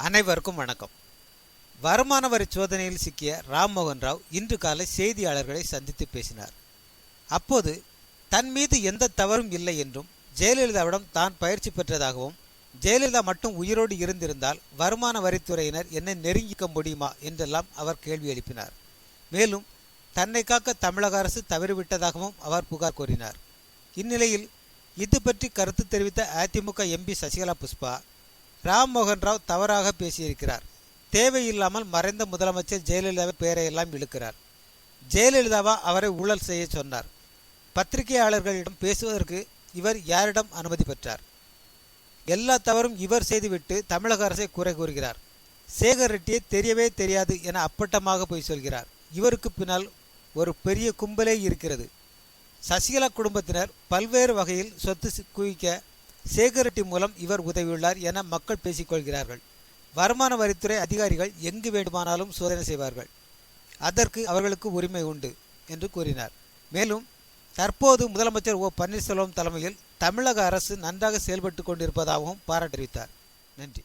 அனைவருக்கும் வணக்கம். வருமான வரி சோதனையில் சிக்கிய ராம்மோகன் ராவ் இன்று காலை செய்தியாளர்களை சந்தித்து பேசினார். அப்போது தன் மீது எந்த தவறும் இல்லை என்றும் ஜெயலலிதாவிடம் தான் பயிற்சி பெற்றதாகவும் ஜெயலலிதா மட்டும் உயிரோடு இருந்திருந்தால் வருமான வரித்துறையினர் என்னை நெருங்கிக்க முடியுமா என்றெல்லாம் அவர் கேள்வி எழுப்பினார். மேலும் தன்னை காக்க தமிழக அரசு தவறிவிட்டதாகவும் அவர் புகார் கூறினார். இந்நிலையில் இது பற்றி கருத்து தெரிவித்த அதிமுக எம்பி சசிகலா புஷ்பா, ராம்மோகன் ராவ் தவறாக பேசியிருக்கிறார். தேவையில்லாமல் மறைந்த முதலமைச்சர் ஜெயலலிதாவின் பெயரையெல்லாம் இழுக்கிறார். ஜெயலலிதாவா அவரை ஊழல் செய்ய சொன்னார். பத்திரிகையாளர்களிடம் பேசுவதற்கு இவர் யாரிடம் அனுமதி பெற்றார்? எல்லா தவறும் இவர் செய்துவிட்டு தமிழக அரசை குறை கூறுகிறார். சேகர் ரெட்டியை தெரியவே தெரியாது என அப்பட்டமாக போய் சொல்கிறார். இவருக்கு பின்னால் ஒரு பெரிய கும்பலே இருக்கிறது. சசிகலா குடும்பத்தினர் பல்வேறு வகையில் சொத்து குவிக்க சேகர் ரெட்டி மூலம் இவர் உதவியுள்ளார் என மக்கள் பேசிக்கொள்கிறார்கள். வருமான வரித்துறை அதிகாரிகள் எங்கு வேண்டுமானாலும் சோதனை செய்வார்கள். அதற்கு அவர்களுக்கு உரிமை உண்டு என்று கூறினார். மேலும் தற்போது முதலமைச்சர் ஓ பன்னீர்செல்வம் தலைமையில் தமிழக அரசு நன்றாக செயல்பட்டு கொண்டிருப்பதாகவும் பாராட்டு தெரிவித்தார். நன்றி.